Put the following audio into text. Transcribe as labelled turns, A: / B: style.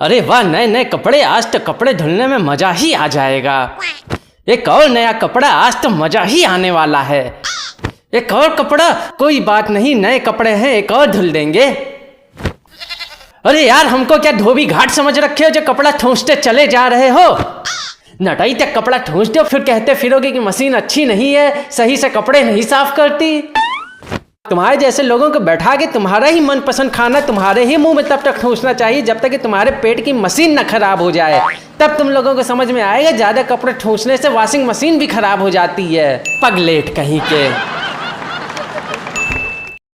A: अरे वाह, नए नए कपड़े, आज तो कपड़े धुलने में मजा ही आ जाएगा। एक और नया कपड़ा, आज तो मजा ही आने वाला है। एक और कपड़ा, कोई बात नहीं, नए कपड़े हैं, एक और धुल देंगे। अरे यार, हमको क्या धोबी घाट समझ रखे हो जो कपड़ा ठूंसते चले जा रहे हो? नटाई तक कपड़ा ठूंस दो, फिर कहते फिरोगे कि मशीन अच्छी नहीं है, सही से कपड़े नहीं साफ करती। तुम्हारे जैसे लोगों को बैठा के तुम्हारा ही मनपसंद खाना तुम्हारे ही मुंह में तब तक ठूंसना चाहिए जब तक कि तुम्हारे पेट की मशीन न खराब हो जाए। तब तुम लोगों को समझ में आएगा ज्यादा कपड़े ठूंसने से वॉशिंग मशीन भी खराब हो जाती है। पगलेट कहीं के।